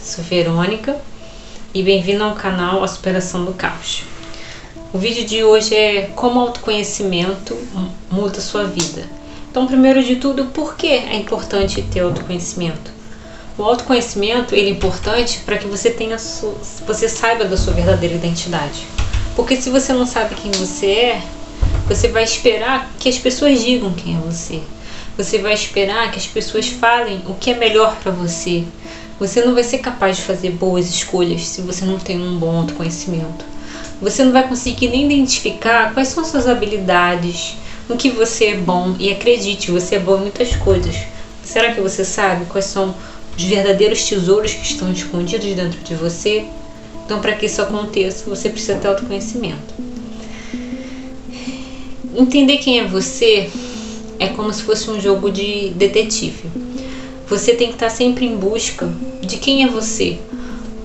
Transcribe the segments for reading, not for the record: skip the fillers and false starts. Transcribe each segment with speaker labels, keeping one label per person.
Speaker 1: Sou Verônica e bem-vindo ao canal A Superação do Caos. O vídeo de hoje é como o autoconhecimento muda a sua vida. Então, primeiro de tudo, por que é importante ter autoconhecimento? O autoconhecimento ele é importante para que você saiba da sua verdadeira identidade. Porque se você não sabe quem você é, você vai esperar que as pessoas digam quem é você. Você vai esperar que as pessoas falem o que é melhor para você. Você não vai ser capaz de fazer boas escolhas se você não tem um bom autoconhecimento. Você não vai conseguir nem identificar quais são suas habilidades, no que você é bom. E acredite, você é bom em muitas coisas. Será que você sabe quais são os verdadeiros tesouros que estão escondidos dentro de você? Então, para que isso aconteça, você precisa ter autoconhecimento. Entender quem é você é como se fosse um jogo de detetive. Você tem que estar sempre em busca de quem é você.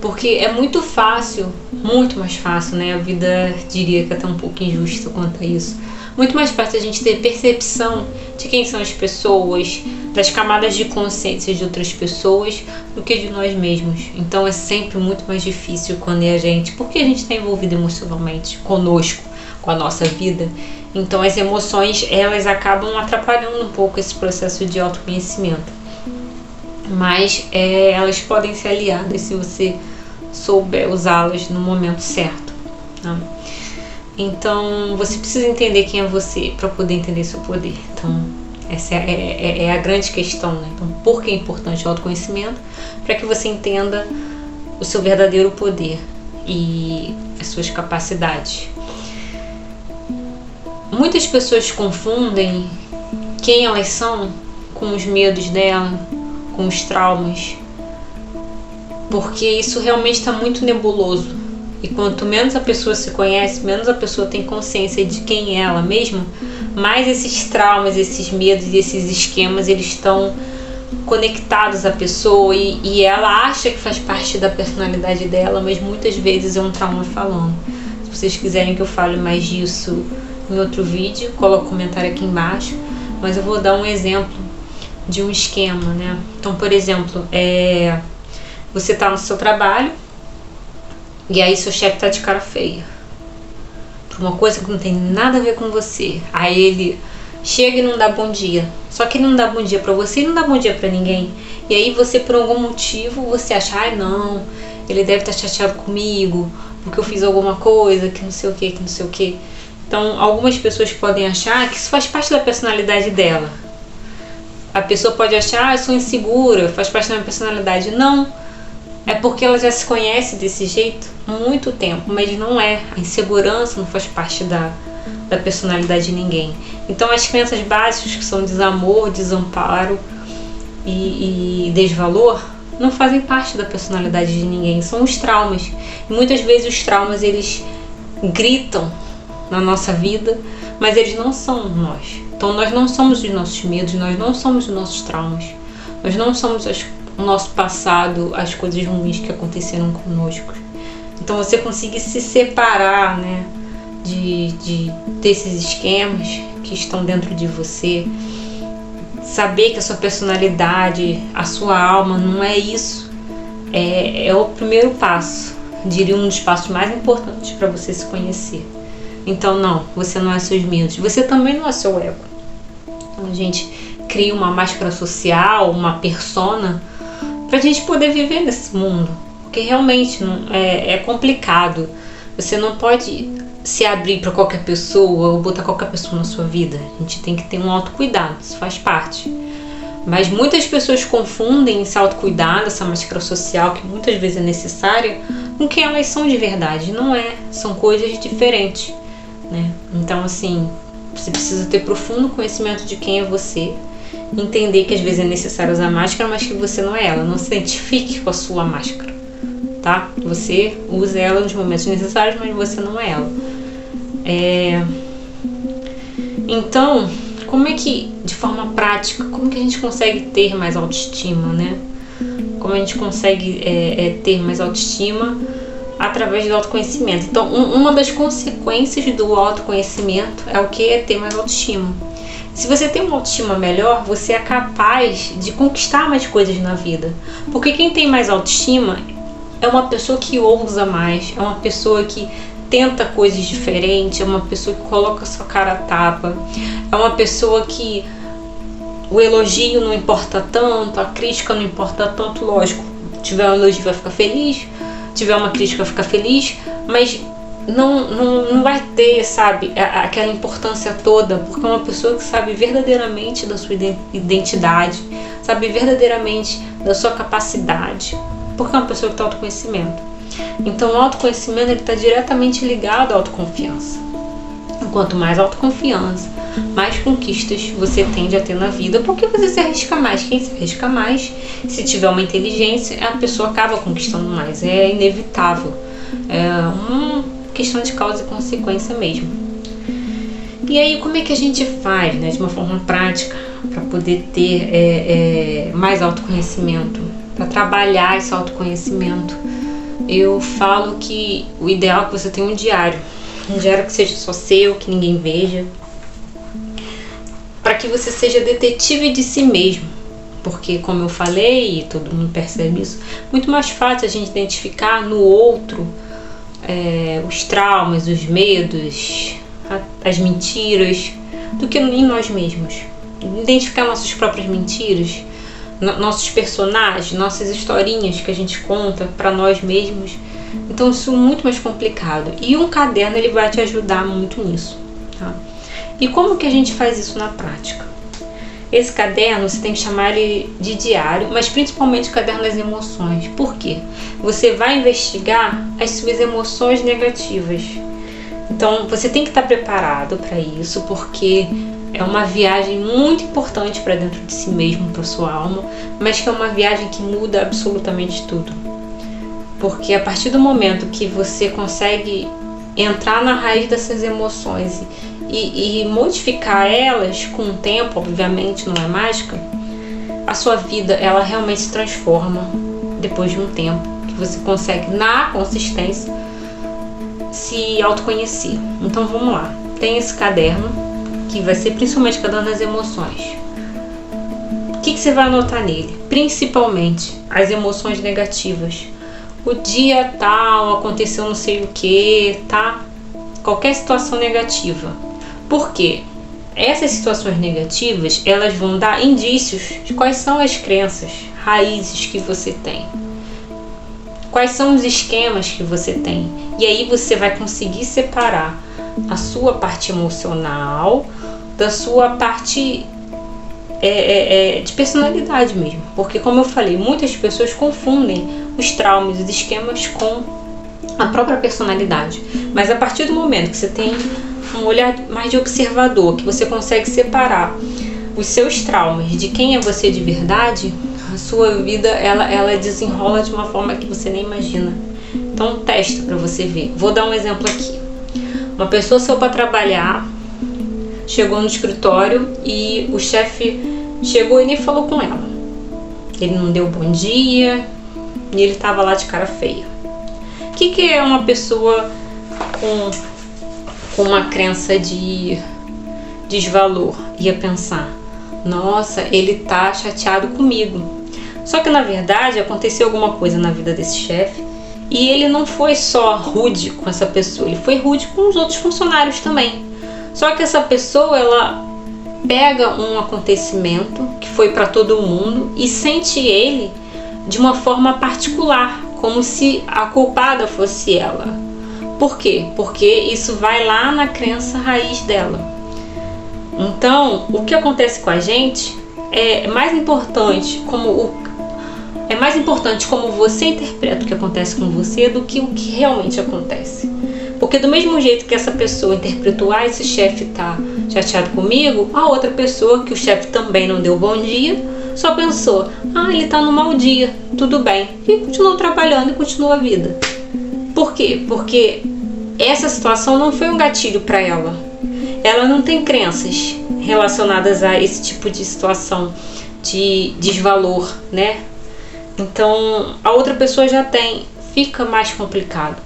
Speaker 1: Porque é muito fácil, muito mais fácil, né? A vida diria que é até um pouco injusta quanto a isso. Muito mais fácil a gente ter percepção de quem são as pessoas, das camadas de consciência de outras pessoas, do que de nós mesmos. Então é sempre muito mais difícil quando é a gente, porque a gente está envolvido emocionalmente conosco, com a nossa vida. Então as emoções, elas acabam atrapalhando um pouco esse processo de autoconhecimento. Mas elas podem ser aliadas se você souber usá-las no momento certo, tá? Então você precisa entender quem é você para poder entender seu poder. Então essa é a grande questão, né? Então, por que é importante o autoconhecimento? Para que você entenda o seu verdadeiro poder e as suas capacidades. Muitas pessoas confundem quem elas são com os medos dela, com os traumas, porque isso realmente está muito nebuloso. E quanto menos a pessoa se conhece, menos a pessoa tem consciência de quem é ela mesma, mais esses traumas, esses medos e esses esquemas, eles estão conectados à pessoa e ela acha que faz parte da personalidade dela, mas muitas vezes é um trauma falando. Se vocês quiserem que eu fale mais disso em outro vídeo, coloque um comentário aqui embaixo, mas eu vou dar um exemplo de um esquema, né? Então, por exemplo, você está no seu trabalho e aí seu chefe tá de cara feia por uma coisa que não tem nada a ver com você. Aí ele chega e não dá bom dia. Só que ele não dá bom dia pra você e não dá bom dia pra ninguém. E aí você, por algum motivo, você acha, não, ele deve estar chateado comigo porque eu fiz alguma coisa que não sei o que, que não sei o que. Então, algumas pessoas podem achar que isso faz parte da personalidade dela. A pessoa pode achar, eu sou insegura, faz parte da minha personalidade. Não, é porque ela já se conhece desse jeito há muito tempo, mas não é. A insegurança não faz parte da personalidade de ninguém. Então, as crenças básicas, que são desamor, desamparo e desvalor, não fazem parte da personalidade de ninguém, são os traumas. E muitas vezes os traumas, eles gritam na nossa vida, mas eles não são nós. Então nós não somos os nossos medos, nós não somos os nossos traumas, nós não somos o nosso passado, as coisas ruins que aconteceram conosco. Então você conseguir se separar, né, desses esquemas que estão dentro de você, saber que a sua personalidade, a sua alma não é isso, é o primeiro passo, diria um dos passos mais importantes para você se conhecer. Então não, você não é seus medos, você também não é seu ego. Então a gente cria uma máscara social, uma persona, pra gente poder viver nesse mundo, porque realmente é complicado. Você não pode se abrir para qualquer pessoa ou botar qualquer pessoa na sua vida. A gente tem que ter um autocuidado, isso faz parte. Mas muitas pessoas confundem esse autocuidado, essa máscara social que muitas vezes é necessária, com quem elas são de verdade. Não é, são coisas diferentes, né? Então, assim, você precisa ter profundo conhecimento de quem é você, entender que às vezes é necessário usar máscara, mas que você não é ela. Não se identifique com a sua máscara, tá? Você usa ela nos momentos necessários, mas você não é ela. Então, como é que, de forma prática, como que a gente consegue ter mais autoestima, né? Como a gente consegue ter mais autoestima através do autoconhecimento. Então, uma das consequências do autoconhecimento é o que? É ter mais autoestima. Se você tem uma autoestima melhor, você é capaz de conquistar mais coisas na vida. Porque quem tem mais autoestima é uma pessoa que ousa mais, é uma pessoa que tenta coisas diferentes, é uma pessoa que coloca sua cara a tapa, é uma pessoa que o elogio não importa tanto, a crítica não importa tanto. Lógico, tiver um elogio vai ficar feliz, tiver uma crítica vai ficar feliz, mas não vai ter, sabe, aquela importância toda, porque é uma pessoa que sabe verdadeiramente da sua identidade, sabe verdadeiramente da sua capacidade, porque é uma pessoa que tem autoconhecimento. Então o autoconhecimento está diretamente ligado à autoconfiança. Quanto mais autoconfiança, mais conquistas você tende a ter na vida, porque você se arrisca mais. Quem se arrisca mais, se tiver uma inteligência, a pessoa acaba conquistando mais. É inevitável. É uma questão de causa e consequência mesmo. E aí, como é que a gente faz, né, de uma forma prática, para poder ter mais autoconhecimento, para trabalhar esse autoconhecimento? Eu falo que o ideal é que você tenha um diário que seja só seu, que ninguém veja, para que você seja detetive de si mesmo, porque, como eu falei, e todo mundo percebe isso, muito mais fácil a gente identificar no outro os traumas, os medos, as mentiras, do que em nós mesmos. Identificar nossas próprias mentiras, nossos personagens, nossas historinhas que a gente conta para nós mesmos. Então isso é muito mais complicado. E um caderno, ele vai te ajudar muito nisso, tá? E como que a gente faz isso na prática? Esse caderno, você tem que chamar ele de diário, mas principalmente o caderno das emoções. Por quê? Você vai investigar as suas emoções negativas. Então você tem que estar preparado para isso, porque é uma viagem muito importante para dentro de si mesmo, para sua alma, mas que é uma viagem que muda absolutamente tudo. Porque a partir do momento que você consegue entrar na raiz dessas emoções e modificar elas com o tempo, obviamente não é mágica, a sua vida ela realmente se transforma depois de um tempo que você consegue, na consistência, se autoconhecer. Então vamos lá, tem esse caderno que vai ser principalmente o caderno das emoções. O que você vai anotar nele? Principalmente as emoções negativas. O dia tal, aconteceu não sei o que, tá? Qualquer situação negativa. Por quê? Essas situações negativas, elas vão dar indícios de quais são as crenças, raízes que você tem. Quais são os esquemas que você tem. E aí você vai conseguir separar a sua parte emocional da sua parte de personalidade mesmo. Porque, como eu falei, muitas pessoas confundem os traumas, os esquemas com a própria personalidade. Mas a partir do momento que você tem um olhar mais de observador, que você consegue separar os seus traumas de quem é você de verdade, a sua vida ela desenrola de uma forma que você nem imagina. Então testa para você ver. Vou dar um exemplo aqui. Uma pessoa saiu para trabalhar, chegou no escritório e o chefe chegou e nem falou com ela. Ele não deu bom dia e ele estava lá de cara feia. O que é uma pessoa com uma crença de desvalor? Ia pensar, nossa, ele tá chateado comigo. Só que na verdade aconteceu alguma coisa na vida desse chefe e ele não foi só rude com essa pessoa, ele foi rude com os outros funcionários também. Só que essa pessoa, ela pega um acontecimento que foi para todo mundo e sente ele de uma forma particular, como se a culpada fosse ela. Por quê? Porque isso vai lá na crença raiz dela. Então, o que acontece com a gente é mais importante como você interpreta o que acontece com você do que o que realmente acontece. Porque do mesmo jeito que essa pessoa interpretou, esse chefe tá chateado comigo, a outra pessoa, que o chefe também não deu bom dia, só pensou, ele tá no mau dia, tudo bem. E continuou trabalhando e continuou a vida. Por quê? Porque essa situação não foi um gatilho para ela. Ela não tem crenças relacionadas a esse tipo de situação de desvalor, né? Então, a outra pessoa já tem, fica mais complicado.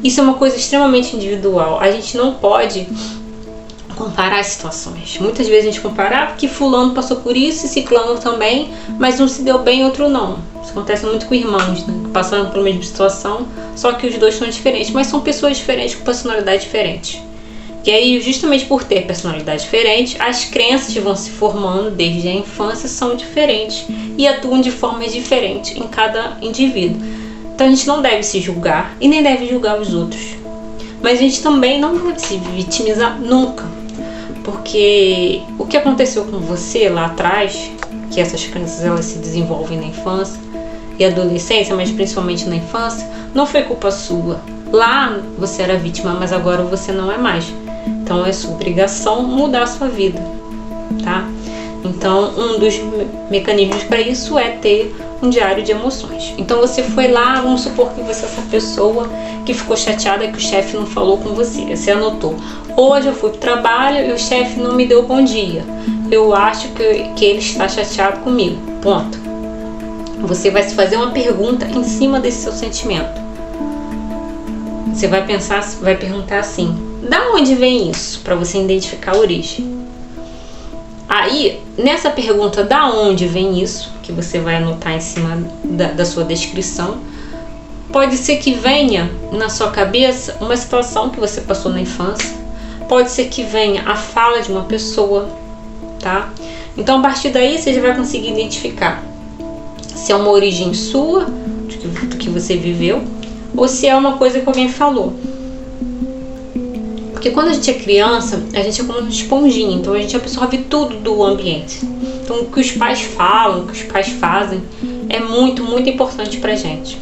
Speaker 1: Isso é uma coisa extremamente individual. A gente não pode comparar as situações. Muitas vezes a gente compara que fulano passou por isso e ciclano também, mas um se deu bem, outro não. Isso acontece muito com irmãos, né? Passando pela mesma situação, só que os dois são diferentes, mas são pessoas diferentes com personalidade diferente. E aí, justamente por ter personalidade diferente, as crenças que vão se formando desde a infância são diferentes e atuam de formas diferentes em cada indivíduo. Então a gente não deve se julgar e nem deve julgar os outros. Mas a gente também não deve se vitimizar nunca. Porque o que aconteceu com você lá atrás, que essas crenças elas se desenvolvem na infância e adolescência, mas principalmente na infância, não foi culpa sua. Lá você era vítima, mas agora você não é mais. Então é sua obrigação mudar a sua vida, tá? Então um dos mecanismos para isso é ter um diário de emoções. Então você foi lá, vamos supor que você é essa pessoa que ficou chateada que o chefe não falou com você. Você anotou: hoje eu fui pro trabalho e o chefe não me deu bom dia. Eu acho que ele está chateado comigo. Ponto. Você vai se fazer uma pergunta em cima desse seu sentimento. Você vai perguntar assim: da onde vem isso? Para você identificar a origem. Aí, nessa pergunta, da onde vem isso, que você vai anotar em cima da sua descrição, pode ser que venha na sua cabeça uma situação que você passou na infância, pode ser que venha a fala de uma pessoa, tá? Então, a partir daí, você já vai conseguir identificar se é uma origem sua, do que você viveu, ou se é uma coisa que alguém falou. Porque quando a gente é criança, a gente é como uma esponjinha, então a gente absorve tudo do ambiente. Então o que os pais falam, o que os pais fazem, é muito, muito importante pra gente.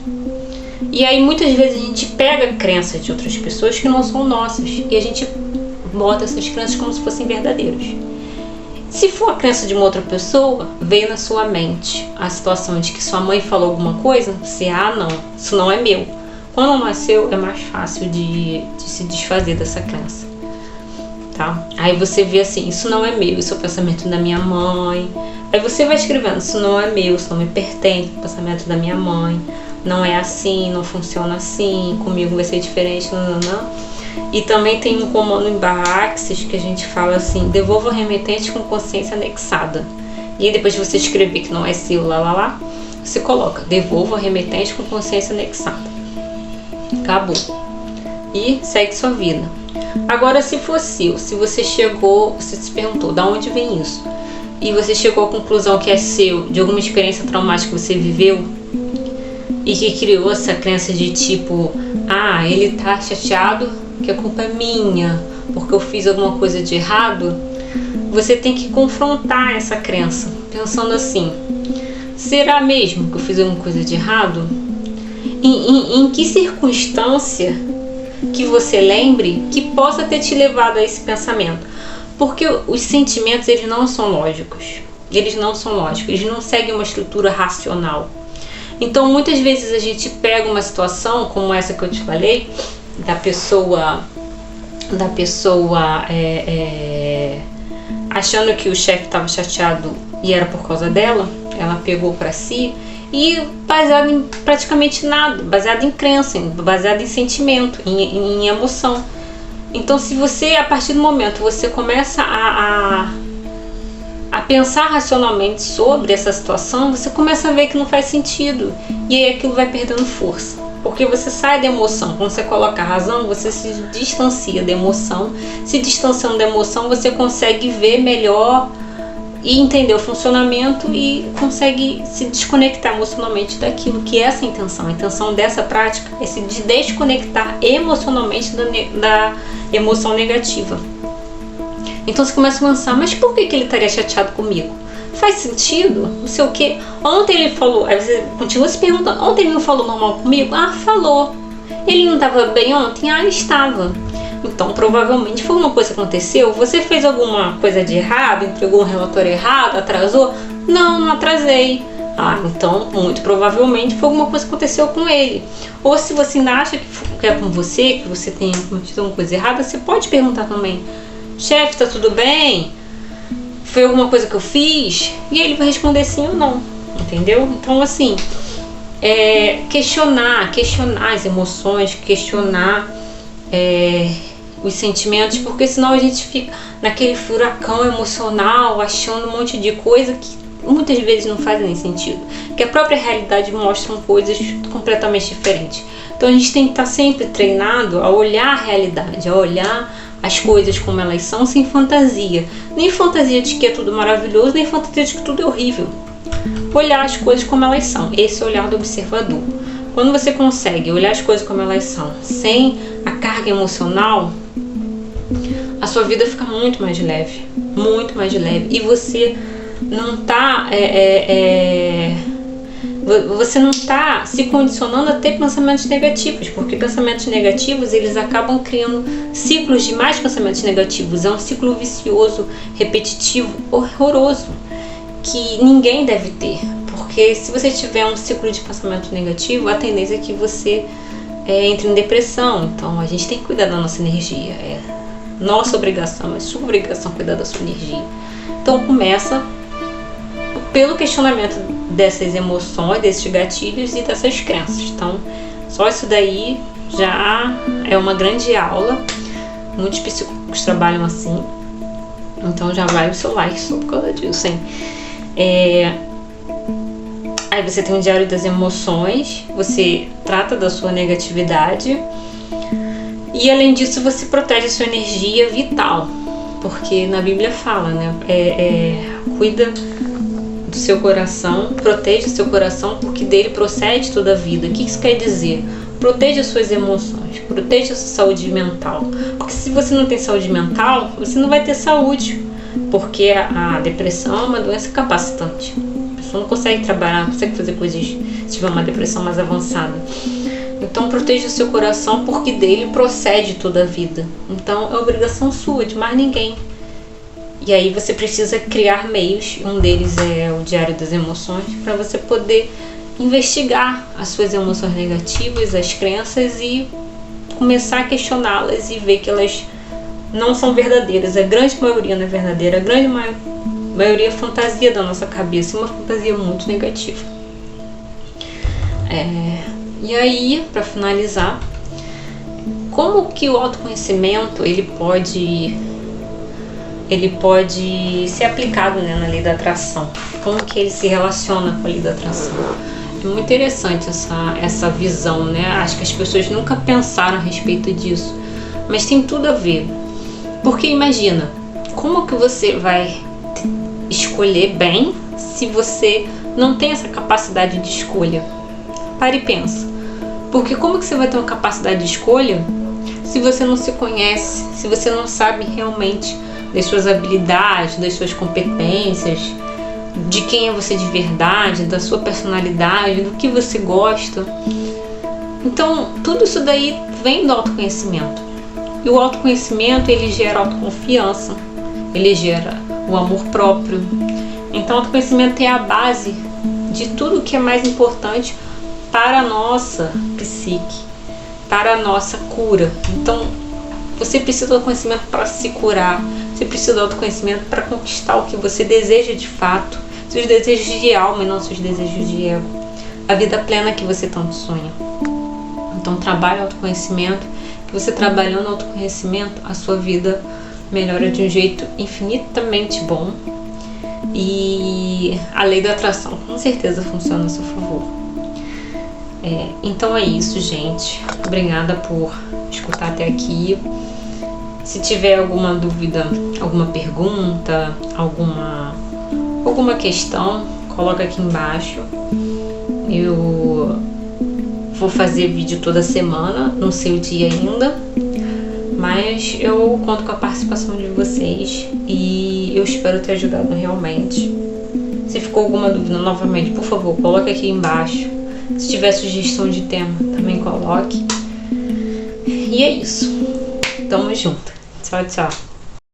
Speaker 1: E aí muitas vezes a gente pega crenças de outras pessoas que não são nossas e a gente bota essas crenças como se fossem verdadeiras. Se for a crença de uma outra pessoa, veio na sua mente a situação de que sua mãe falou alguma coisa, você, não, isso não é meu. Quando não é seu, é mais fácil de se desfazer dessa crença, tá? Aí você vê assim: isso não é meu, isso é o pensamento da minha mãe. Aí você vai escrevendo: isso não é meu, isso não me pertence, o pensamento da minha mãe. Não é assim, não funciona assim, comigo vai ser diferente, não. E também tem um comando em Axis que a gente fala assim: devolva o remetente com consciência anexada. E aí depois de você escrever que não é seu, você coloca: devolva o remetente com consciência anexada. Acabou. E segue sua vida. Agora, se for seu, se você chegou, você se perguntou: da onde vem isso? E você chegou à conclusão que é seu, de alguma experiência traumática que você viveu e que criou essa crença de tipo: ele tá chateado, que a culpa é minha, porque eu fiz alguma coisa de errado. Você tem que confrontar essa crença, pensando assim: será mesmo que eu fiz alguma coisa de errado? Em que circunstância que você lembre que possa ter te levado a esse pensamento? Porque os sentimentos, eles não são lógicos. Eles não seguem uma estrutura racional. Então, muitas vezes a gente pega uma situação como essa que eu te falei, da pessoa achando que o chefe estava chateado e era por causa dela, ela pegou para si. E baseado em praticamente nada, baseado em crença, baseado em sentimento, em emoção. Então, se você, a partir do momento, você começa a pensar racionalmente sobre essa situação, você começa a ver que não faz sentido. E aí aquilo vai perdendo força. Porque você sai da emoção. Quando você coloca a razão, você se distancia da emoção. Se distanciando da emoção, você consegue ver melhor e entender o funcionamento e consegue se desconectar emocionalmente daquilo que é essa intenção. A intenção dessa prática é se desconectar emocionalmente da emoção negativa. Então você começa a pensar: mas por que ele estaria chateado comigo? Faz sentido? Não sei o que. Ontem ele falou, aí você continua se perguntando: ontem ele não falou normal comigo? Falou. Ele não estava bem ontem? Ele estava. Então, provavelmente foi uma coisa que aconteceu. Você fez alguma coisa de errado? Entregou um relatório errado? Atrasou? Não atrasei. Então, muito provavelmente foi alguma coisa que aconteceu com ele. Ou se você ainda acha que é com você, que você tem cometido alguma coisa errada, você pode perguntar também: chefe, tá tudo bem? Foi alguma coisa que eu fiz? E ele vai responder sim ou não. Entendeu? Então, assim, questionar as emoções, questionar os sentimentos, porque senão a gente fica naquele furacão emocional, achando um monte de coisa que muitas vezes não fazem nem sentido, que a própria realidade mostra coisas completamente diferentes. Então a gente tem que estar sempre treinado a olhar a realidade, a olhar as coisas como elas são, sem fantasia. Nem fantasia de que é tudo maravilhoso, nem fantasia de que tudo é horrível. Olhar as coisas como elas são. Esse é o olhar do observador. Quando você consegue olhar as coisas como elas são, sem a carga emocional, a sua vida fica muito mais leve. Muito mais leve. E você não está você não está se condicionando a ter pensamentos negativos, porque pensamentos negativos, eles acabam criando ciclos de mais pensamentos negativos. É um ciclo vicioso, repetitivo, horroroso, que ninguém deve ter, porque se você tiver um ciclo de pensamento negativo, a tendência é que você entre em depressão. Então a gente tem que cuidar da nossa energia, é nossa obrigação, é sua obrigação cuidar da sua energia. Então começa pelo questionamento dessas emoções, desses gatilhos e dessas crenças. Então só isso daí já é uma grande aula. Muitos psicólogos trabalham assim, então já vai o seu like só por causa disso, hein? Aí você tem um diário das emoções, você trata da sua negatividade e além disso você protege a sua energia vital, porque na Bíblia fala, né? Cuida do seu coração, proteja o seu coração, porque dele procede toda a vida. O que isso quer dizer? Proteja as suas emoções, proteja a sua saúde mental, porque se você não tem saúde mental, você não vai ter saúde, porque a depressão é uma doença incapacitante. A pessoa não consegue trabalhar, não consegue fazer coisas se tiver uma depressão mais avançada. Então proteja o seu coração, porque dele procede toda a vida. Então é obrigação sua, de mais ninguém. E aí você precisa criar meios, um deles é o diário das emoções, para você poder investigar as suas emoções negativas, as crenças, e começar a questioná-las e ver que elas não são verdadeiras. A grande maioria não é verdadeira, a grande maioria é fantasia da nossa cabeça, uma fantasia muito negativa. E aí, para finalizar, como que o autoconhecimento ele pode ser aplicado, né, na lei da atração? Como que ele se relaciona com a lei da atração? É muito interessante essa visão, né? Acho que as pessoas nunca pensaram a respeito disso, mas tem tudo a ver. Porque imagina, como que você vai escolher bem se você não tem essa capacidade de escolha? Para e pensa. Porque como que você vai ter uma capacidade de escolha se você não se conhece, se você não sabe realmente das suas habilidades, das suas competências, de quem é você de verdade, da sua personalidade, do que você gosta? Então, tudo isso daí vem do autoconhecimento. E o autoconhecimento, ele gera autoconfiança, ele gera o amor próprio. Então, o autoconhecimento é a base de tudo que é mais importante para a nossa psique, para a nossa cura. Então, você precisa do autoconhecimento para se curar. Você precisa do autoconhecimento para conquistar o que você deseja de fato, seus desejos de alma e não seus desejos de ego, a vida plena que você tanto sonha. Então trabalhe o autoconhecimento, que você trabalhando o autoconhecimento, a sua vida melhora de um jeito infinitamente bom, e a lei da atração com certeza funciona a seu favor. Então é isso, gente. Obrigada por escutar até aqui. Se tiver alguma dúvida, alguma pergunta, alguma questão, coloca aqui embaixo. Eu vou fazer vídeo toda semana, não sei o dia ainda, mas eu conto com a participação de vocês e eu espero ter ajudado realmente. Se ficou alguma dúvida, novamente, por favor, coloque aqui embaixo. Se tiver sugestão de tema, também coloque. E é isso. Tamo junto. Tchau, tchau.